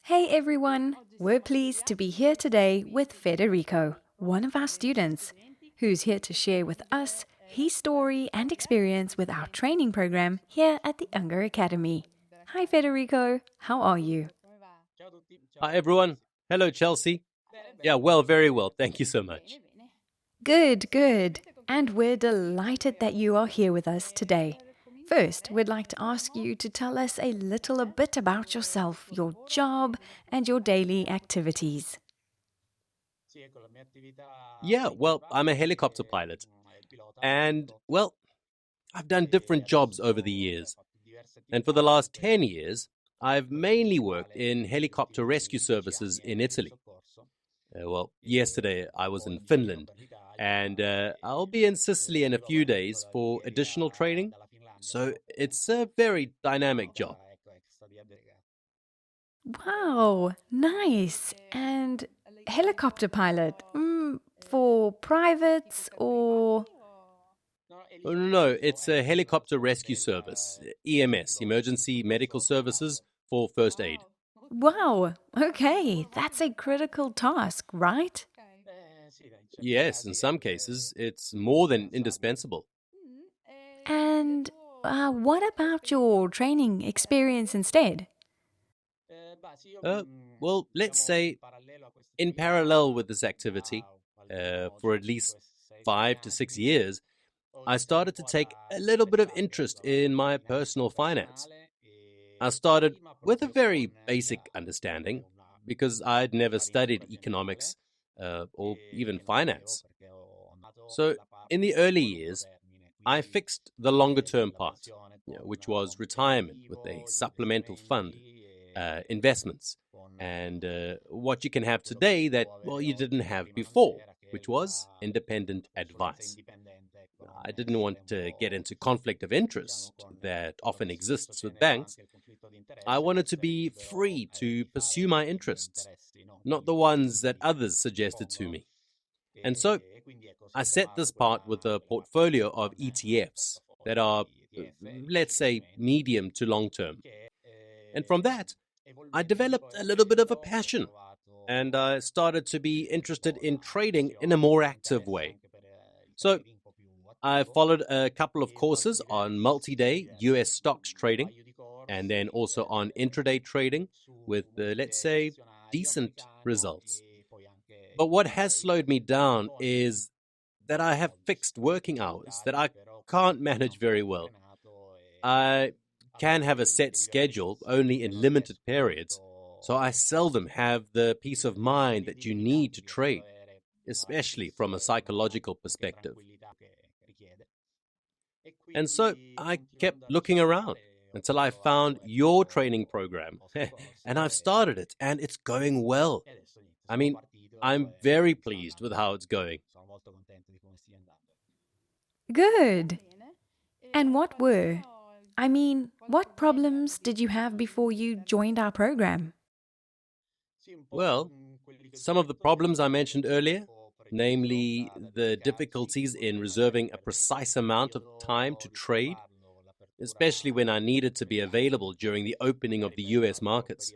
Hey everyone! We're pleased to be here today with Federico, one of our students, who's here to share with us his story and experience with our training program here at the Unger Academy. Hi Federico, how are you? Hi, everyone. Hello, Chelsea. Yeah, well, very well. Thank you so much. Good, good. And we're delighted that you are here with us today. First, we'd like to ask you to tell us a little a bit about yourself, your job, and your daily activities. Yeah, well, I'm a helicopter pilot. And, well, I've done different jobs over the years. And for the last 10 years, I've mainly worked in helicopter rescue services in Italy. Yesterday I was in Finland, and I'll be in Sicily in a few days for additional training. So it's a very dynamic job. Wow, nice. And helicopter pilot, for privates or? Oh, no, it's a helicopter rescue service, EMS, Emergency Medical Services for first aid. Wow, okay, that's a critical task, right? Yes, in some cases, it's more than indispensable. And what about your training experience instead? Uh, let's say in parallel with this activity, for at least 5 to 6 years, I started to take a little bit of interest in my personal finance. I started with a very basic understanding because I'd never studied economics or even finance. So, in the early years, I fixed the longer term part, which was retirement with a supplemental fund, investments, and what you can have today that, well, you didn't have before, which was independent advice. I didn't want to get into conflict of interest that often exists with banks. I wanted to be free to pursue my interests, not the ones that others suggested to me. And so I set this part with a portfolio of ETFs that are, let's say, medium to long term. And from that, I developed a little bit of a passion and I started to be interested in trading in a more active way. So I followed a couple of courses on multi day US stocks trading and then also on intraday trading with, let's say, decent results. But what has slowed me down is that I have fixed working hours that I can't manage very well. I can have a set schedule only in limited periods, so I seldom have the peace of mind that you need to trade, especially from a psychological perspective. And so I kept looking around until I found your training program. And I've started it, and it's going well. I mean, I'm very pleased with how it's going. Good. And what problems did you have before you joined our program? Well, some of the problems I mentioned earlier, namely the difficulties in reserving a precise amount of time to trade, especially when I needed to be available during the opening of the US markets.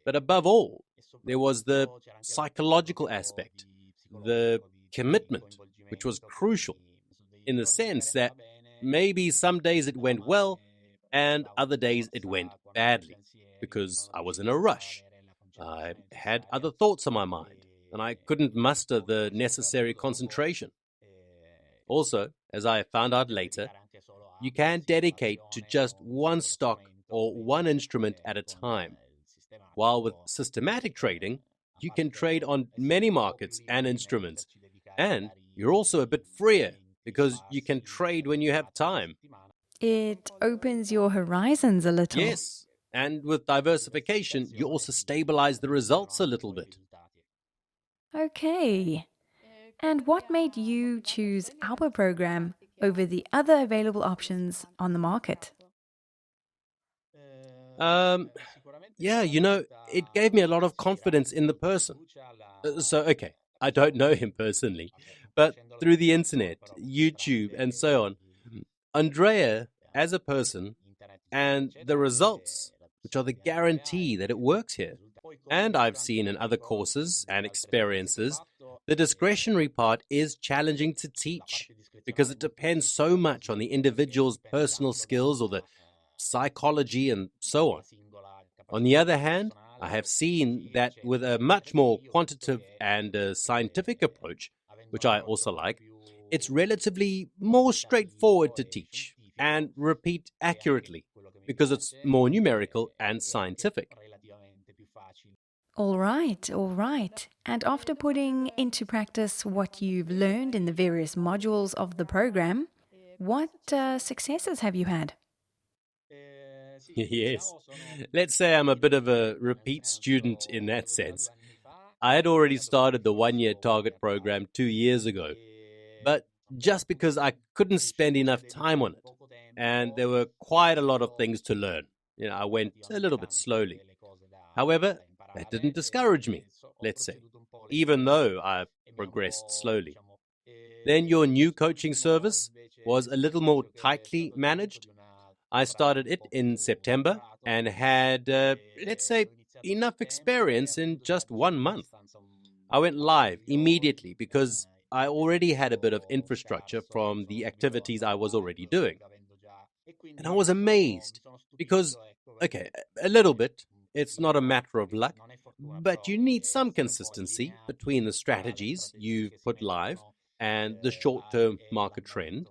But above all, there was the psychological aspect, the commitment, which was crucial in the sense that maybe some days it went well and other days it went badly because I was in a rush. I had other thoughts on my mind and I couldn't muster the necessary concentration. Also, as I found out later, you can dedicate to just one stock or one instrument at a time. While with systematic trading, you can trade on many markets and instruments, and you're also a bit freer because you can trade when you have time. It opens your horizons a little. Yes, and with diversification, you also stabilize the results a little bit. Okay. And what made you choose our program over the other available options on the market? Um, yeah, it gave me a lot of confidence in the person. Okay, I don't know him personally, but through the internet, YouTube, and so on, Andrea as a person and the results. which are the guarantee that it works here. And I've seen in other courses and experiences, the discretionary part is challenging to teach because it depends so much on the individual's personal skills or the psychology and so on. On the other hand, I have seen that with a much more quantitative and scientific approach, which I also like, it's relatively more straightforward to teach and repeat accurately because it's more numerical and scientific. All right, all right. And after putting into practice what you've learned in the various modules of the program, what successes have you had? Yes. Let's say I'm a bit of a repeat student in that sense. I had already started the 1 year target program 2 years ago, but just because I couldn't spend enough time on it, and there were quite a lot of things to learn. I went a little bit slowly. However, that didn't discourage me, let's say, even though I progressed slowly. Then your new coaching service was a little more tightly managed. I started it in September and had, let's say, enough experience in just 1 month. I went live immediately because I already had a bit of infrastructure from the activities I was already doing. And I was amazed because, okay, a little bit, it's not a matter of luck, but you need some consistency between the strategies you've put live and the short-term market trend.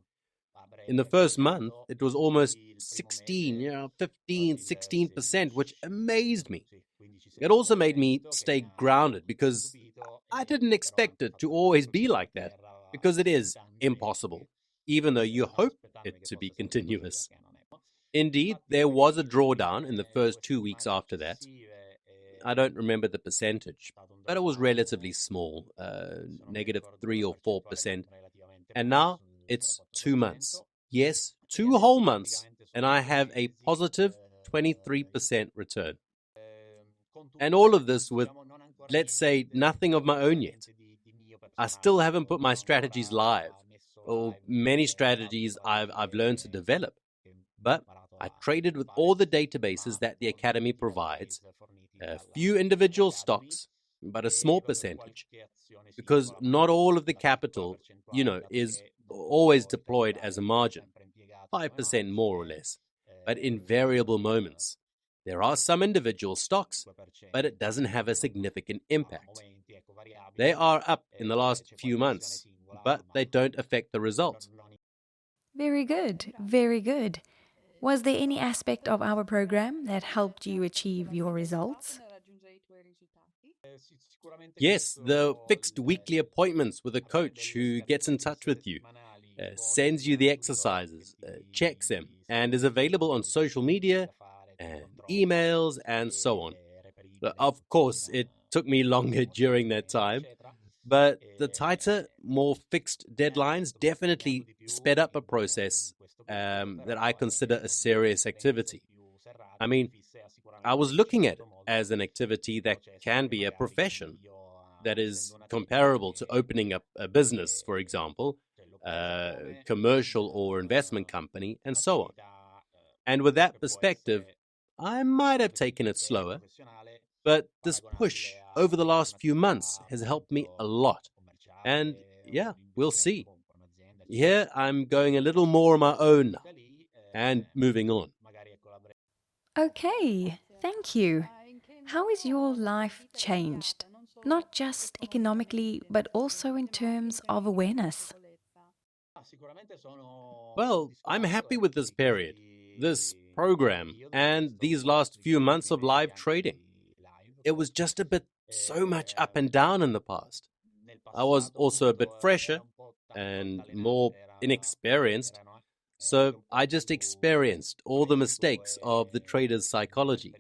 In the first month, it was almost 15, 16%, which amazed me. It also made me stay grounded because I didn't expect it to always be like that, because it is impossible, even though you hope it to be continuous. Indeed, there was a drawdown in the first 2 weeks after that. I don't remember the percentage, but it was relatively small, -3 or 4%. And now it's 2 months. Yes, 2 whole months, and I have a positive 23% return. And all of this with, let's say, nothing of my own yet. I still haven't put my strategies live, or many strategies I've learned to develop. But I traded with all the databases that the Academy provides, a few individual stocks, but a small percentage, because not all of the capital, is always deployed as a margin, 5% more or less, but in variable moments. There are some individual stocks, but it doesn't have a significant impact. They are up in the last few months, but they don't affect the result. Very good, very good. Was there any aspect of our program that helped you achieve your results? Yes, the fixed weekly appointments with a coach who gets in touch with you, sends you the exercises, checks them, and is available on social media and emails and so on. Of course, it took me longer during that time, but the tighter, more fixed deadlines definitely sped up a process that I consider a serious activity. I mean, I was looking at it as an activity that can be a profession, that is comparable to opening up a business, for example, a commercial or investment company, and so on. And with that perspective, I might have taken it slower, but this push over the last few months has helped me a lot. And yeah, we'll see. Here, I'm going a little more on my own now and moving on. Okay, thank you. How has your life changed? Not just economically, but also in terms of awareness. Well, I'm happy with this period, this program, and these last few months of live trading. It was just a bit so much up and down in the past. I was also a bit fresher and more inexperienced, so I just experienced all the mistakes of the trader's psychology.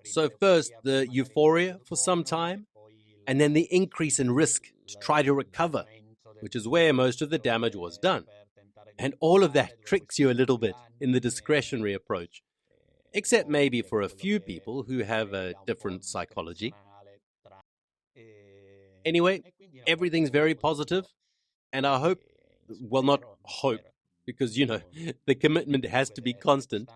So first, the euphoria for some time, and then the increase in risk to try to recover, which is where most of the damage was done. And all of that tricks you a little bit in the discretionary approach, except maybe for a few people who have a different psychology. Anyway, everything's very positive, and I hope, well, not hope, because, the commitment has to be constant.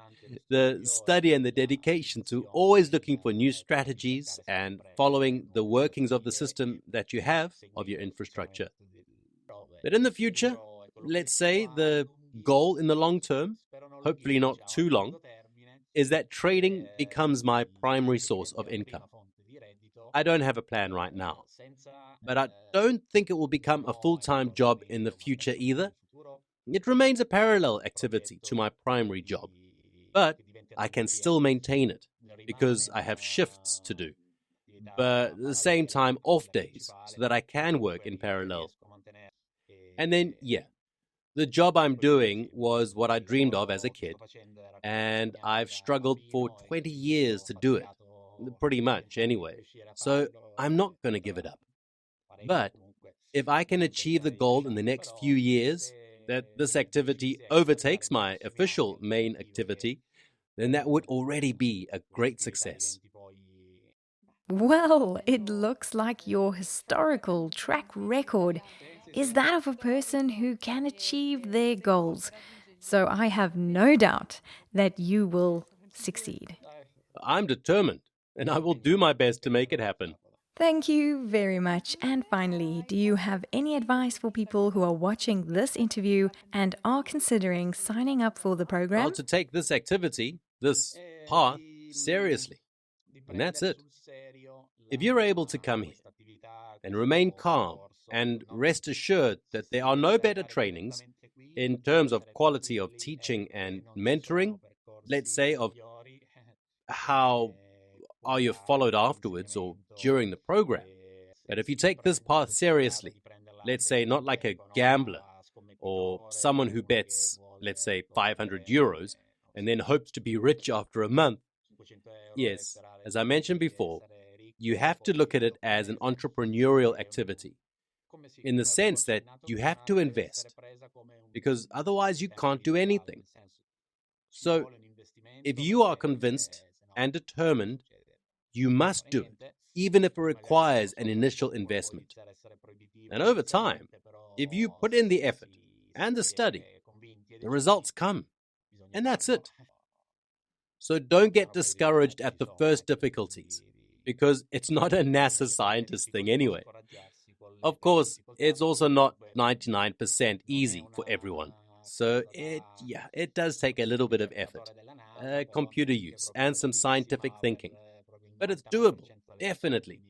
The study and the dedication to always looking for new strategies and following the workings of the system that you have, of your infrastructure. But in the future, let's say the goal in the long term, hopefully not too long, is that trading becomes my primary source of income. I don't have a plan right now, but I don't think it will become a full-time job in the future either. It remains a parallel activity to my primary job, but I can still maintain it because I have shifts to do, but at the same time off days so that I can work in parallel. And then, yeah, the job I'm doing was what I dreamed of as a kid, and I've struggled for 20 years to do it, pretty much anyway. So I'm not going to give it up. But if I can achieve the goal in the next few years, that this activity overtakes my official main activity, then that would already be a great success. Well, it looks like your historical track record is that of a person who can achieve their goals. So I have no doubt that you will succeed. I'm determined, and I will do my best to make it happen. Thank you very much. And finally, do you have any advice for people who are watching this interview and are considering signing up for the program? Well, to take this activity, this path, seriously. And that's it. If you're able to come here and remain calm and rest assured that there are no better trainings in terms of quality of teaching and mentoring, let's say of how are you followed afterwards or during the program. But if you take this path seriously, let's say not like a gambler or someone who bets, let's say, 500 euros and then hopes to be rich after a month, yes, as I mentioned before, you have to look at it as an entrepreneurial activity in the sense that you have to invest because otherwise you can't do anything. So if you are convinced and determined, you must do it, even if it requires an initial investment. And over time, if you put in the effort and the study, the results come. And that's it. So don't get discouraged at the first difficulties, because it's not a NASA scientist thing anyway. Of course, it's also not 99% easy for everyone. So it does take a little bit of effort, computer use, and some scientific thinking. But it's doable, definitely.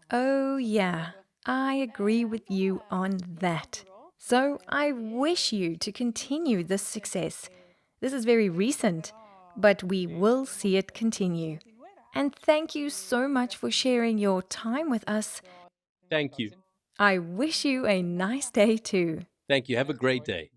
Oh, yeah, I agree with you on that. So I wish you to continue this success. This is very recent, but we will see it continue. And thank you so much for sharing your time with us. Thank you. I wish you a nice day too. Thank you. Have a great day.